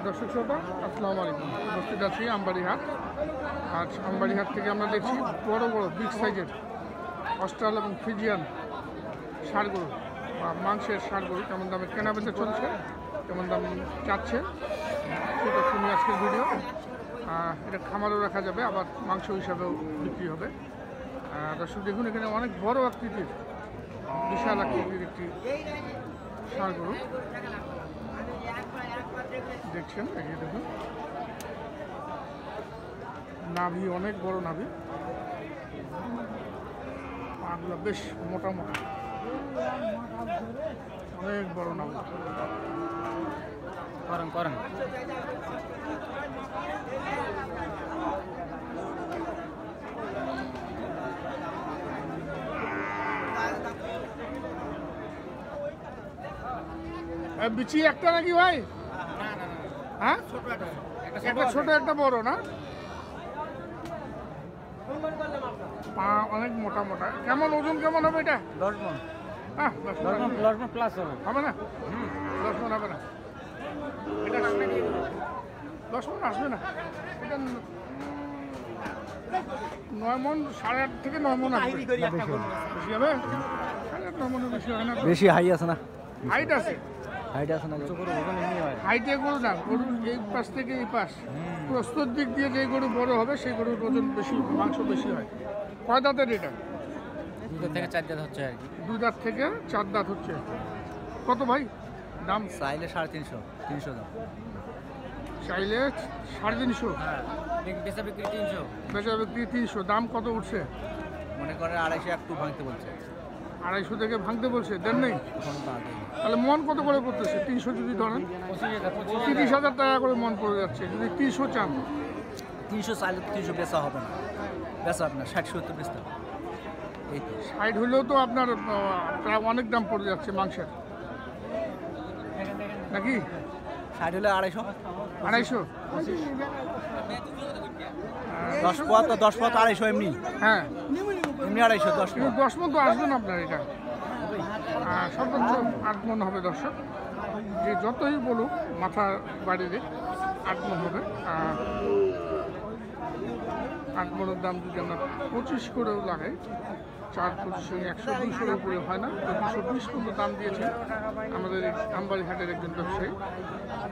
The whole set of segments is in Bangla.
দর্শক শ্রোতা আসসালামু আলাইকুম। উপস্থিত আছি আমবাড়িহাট। আজ আমবাড়িহাট থেকে আমরা দেখছি বড় বড় বিগ সাইজের অস্ট্রাল এবং ফ্রিজিয়ান ষাঁড় গরু বা মাংসের ষাঁড় গরু কেমন দামে কেনাবেচা চলছে, কেমন দাম চাচ্ছে সেটা শুনি আজকের ভিডিও। এটা খামারও রাখা যাবে, আবার মাংস হিসাবেও বিক্রি হবে। দর্শক দেখুন, এখানে অনেক বড় আকৃতির বিশাল আকৃতির একটি ষাঁড় গরু দেখছেন। এই দেখুন, নাভি অনেক বড় নাভি, পাগুলো বেশ মোটা মোটা, অনেক বড় নাভি। করেন বিচি একটা নাকি ভাই? হ্যাঁ, একটা ছোট একটা বড় না, পা অনেক মোটা মোটা। কেমন ওজন কেমন হবে এটা? 10 মণ। হ্যাঁ, 10 মণ প্লাস হবে না? 10 মণ হবে না, এটা 10 মণ আসবে না। এটা 9 মণ, 8.5 থেকে 9 মণ আসবে। বেশি হবে? 8.5 9 মণের বেশি হয় না। বেশি হাই আছে না? হাইট আছে, না হাইটে গরু না, গরু এই পাশ থেকে এই পাশ প্রস্তুত দিক দিয়ে যে গরু বড় হবে সেই গরুর ওজন বেশি, মাংস বেশি হয়। কয় দাঁতের এটা? 2 থেকে 4 দাঁত হচ্ছে আর কি। 2 দাঁত থেকে 4 দাঁত হচ্ছে। কত ভাই দাম? চাইলে 350, 300 দাম। চাইলে 350, হ্যাঁ, বেচা বিক্রি 300। বেচা বিক্রি 300। দাম কত উঠছে? মনে করে 250 একটু ভাঙতে বলছে। 250 থেকে ভাঙতে বলছে, দেন নেই? এখনো তো আগে। তাহলে মন কত করে পড়তেছে? 300 যদি ধরেন, 30,000 টাকা করে মন পড়ে যাচ্ছে। যদি 300 চান, 300 চাইলে 300 বেচা হবে না, বেচা আপনার 60-70 বেচতে হবে। এই তো 60 হলেও তো আপনার প্রায় অনেক দাম পড়ে যাচ্ছে মাংসের, নাকি? 60 হলে 250। 250? 10 পথ তো 10 পথ 250 এমনি। হ্যাঁ, এমনি 250, 10 কিন্তু পথ। 10 মণ তো আসবে না আপনার এটা। সর্বোচ্চ 8 মণ হবে দর্শক। যে যতই বলুক মাথার বাড়িতে 8 মণ হবে। 8 মণের দাম যদি আমরা 25 করেও লাগাই, 4 25 100 200-এর উপরে হয় না, তো 220 পর্যন্ত দাম দিয়েছে আমাদের এই আমবাড়িহাটের একজন ব্যবসায়ী।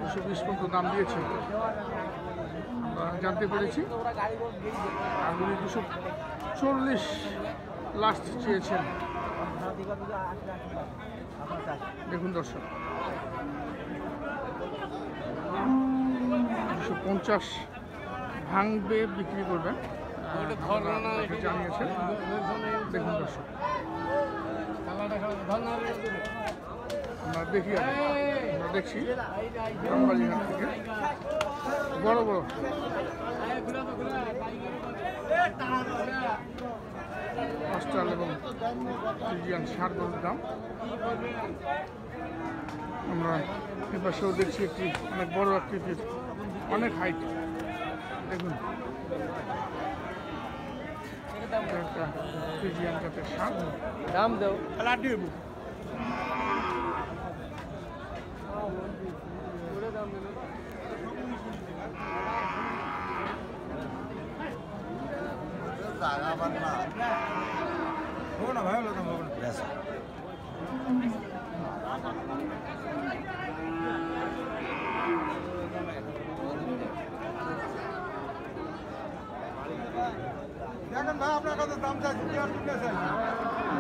220 পর্যন্ত দাম দিয়েছে আমরা জানতে পেরেছি। আর উনি 240 লাস্ট চেয়েছেন। দেখুন দর্শক, 250 ভাঙবে, বিক্রি করবেন জানিয়েছেন। দেখুন দর্শক, আমরা দেখি, আমরা দেখছি আমবাড়িহাট থেকে বড় বড় অস্ট্রাল এবং ফ্রিজিয়ান ষাঁড় গরুর দাম। আমরা এপাশেও দেখছি একটি অনেক বড় আকৃতির, অনেক হাইট। দেখুন, একটা ফ্রিজিয়ান জাতের ষাঁড়। দাম দাও।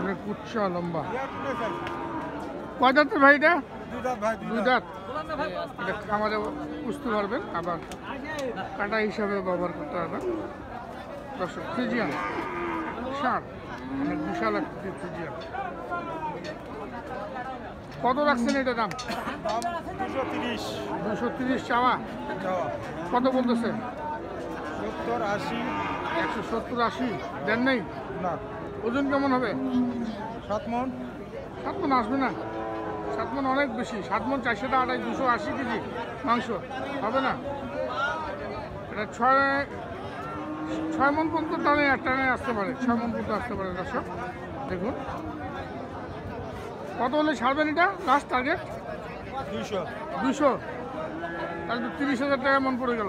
অনেক উচ্চা লম্বা। কয় দাঁতের ভাই এটা? 2 দাঁত। এটা খামারে পুষতে পারবেন, আবার কাটা হিসাবে ব্যবহার করতে পারবেন। দর্শক, ফ্রিজিয়ান ষাঁড়, অনেক বিশাল আকৃতির ফ্রিজিয়ান। কত রাখছেন এটা দাম? 230 চাওয়া। কত বলতেছে? 170 80 দেন নেই? না। ওজন কেমন হবে? 7 মণ। 7 মণ আসবে না, 7 মণ অনেক বেশি। 7 মণ 400 টাকা, 280 কেজি মাংস হবে না। এটা 6 মণ পর্যন্ত টানে আসতে পারে, 6 মণ পর্যন্ত আসতে পারে। দর্শক দেখুন, কত হলে ছাড়বেন এটা? Last target 200। 200। তাহলে তো 30,000 টাকা মন পড়ে গেল।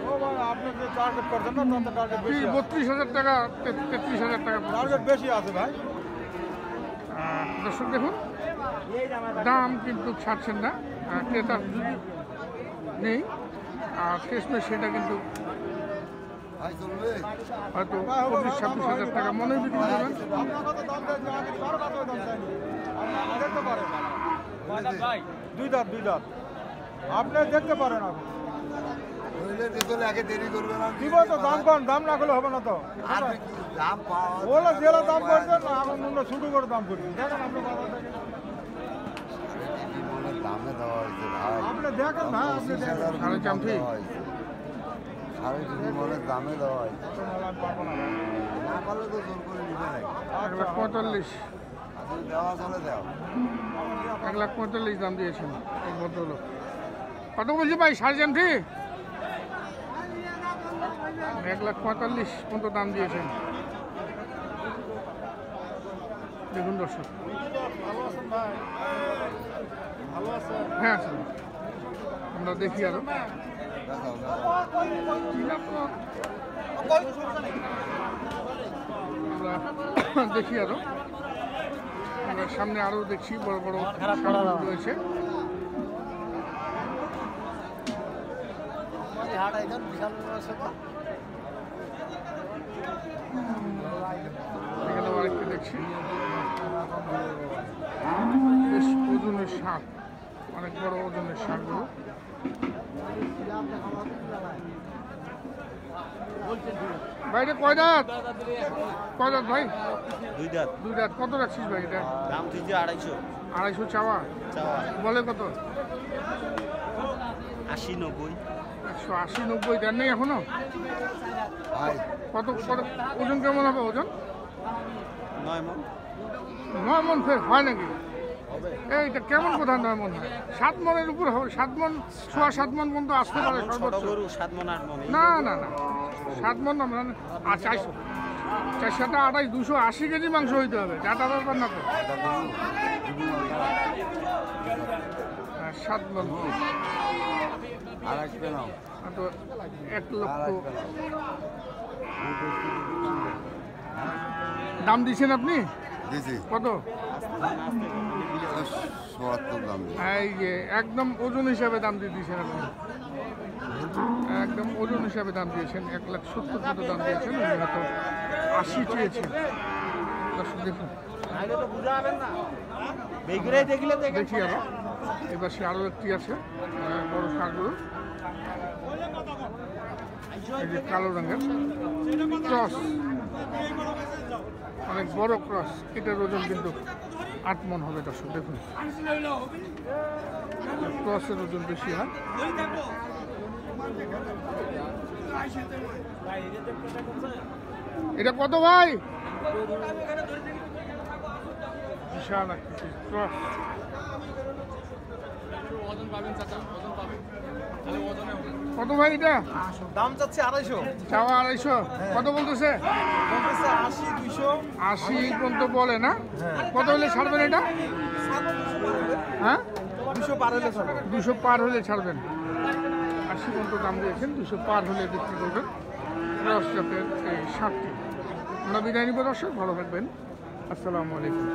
ও ভাই আপনি যে টার্গেট করছেন না তত টার্গেট বেশি আছে। 32,000 টাকা 33,000 টাকা পড়ছে। টার্গেট বেশি আছে ভাই। দর্শক দেখুন দাম কিন্তু ছাড়ছেন না, ক্রেতা নেই, আর শেষমেশ সেটা কিন্তু হয়তো 25-26,000 টাকা মনে বিক্রি করবেন। আপনার কত দাম চাইছে? আমি কারো কত দাম চাইনি। আপনি দেখতে পারেন। দুই দাঁত। আপনি দেখতে পারেন আপনি। দিব তো দাম কম, দাম না করলে হবে না তো। ওলা জেলা দাম করছেন না, এখন অন্য ছোটো করে দাম করছেন। দেখেন আপনি বাজার থেকে। আপনি দেখেন না, আপনি দেখেন। সাড়ে চাম ঠিক। দামে দেওয়া হয় আমি পারবো না ভাই। না পারলে তো জোর করে নিবে নাই 1,45,000 তুমি দেওয়া চলে দাও 1,45,000 দাম দিয়েছেন এই ভদ্রলোক। কত বলছি ভাই সাড়ে চাম ঠিক? 1,45,000 পর্যন্ত দাম দিয়েছেন। দেখুন দর্শক, ভালো আছেন ভাই? ভালো আছেন? হ্যাঁ স্যার, আমরা দেখি আরো আমরা দেখি আরো আমরা সামনে আরো দেখছি বড় বড় ষাঁড় রয়েছে। এখানে আরেকটি দেখছি বেশ ওজনের ষাঁড়, অনেক বড় ওজনের ষাঁড়গুলো। ভাই কয় দাঁত? কয় দাঁত ভাই? দুই দাঁত। দুই দাঁত। কত রাখছিস ভাই এটা? দাম দিয়েছে 250। 250 চাওয়া? বলে কত? 80-90। 180-90 দেন নেই এখনো? ভাই কত কত ওজন কেমন হবে ওজন? 9 মণ। 9 মণ ফের হয় নাকি? এইটা কেমন কোথায় 9 মণ হয়? 7 মণের উপর হবে, 7 মণ, 6-7 মণ পর্যন্ত আসতে পারে সর্বোচ্চ। 7 মণ 8 মণ। না না না, 7 মণ আমরা আর 428 280 কেজি মাংস হইতে হবে, যাটা ব্যাপার না তো। 7 মণ আর একটা নাও তো 1 লক্ষ দাম দিচ্ছেন আপনি? দিছি কত? ৭০ দাম দিছি। এই যে একদম ওজন হিসাবে দাম দিয়ে দিয়েছেন আপনি, একদম ওজন হিসাবে দাম দিয়েছেন। 1,70,000 কত দাম দিয়েছেন, উনি হয়তো 80 চেয়েছেন। দর্শক দেখুন, দেখি আরো এবার সে আরো একটি আছে বড় ষাঁড়গুলো, এই যে কালো রঙের ক্রস, অনেক বড় ক্রস। এটার ওজন কিন্তু 8 মণ হবে। দর্শক দেখুন, ক্রসের ওজন বেশি হয়। এটা কত ভাই? বিশাল আকৃতির ক্রস। কত ভাই এটা? দাম চাচ্ছে 250। চাওয়া 250, কত বলতেছে? 80 200। 80 পর্যন্ত বলে না? কত হলে ছাড়বেন এটা? হ্যাঁ 200 পার হলে ছাড়বো। 200 পার হলে ছাড়বেন। 80 পর্যন্ত দাম দিয়েছেন, 200 পার হলে বিক্রি করবেন ক্রস জাতের এই ষাঁড়টি। আমরা বিদায় নিব দর্শক, ভালো থাকবেন, আসসালামু আলাইকুম।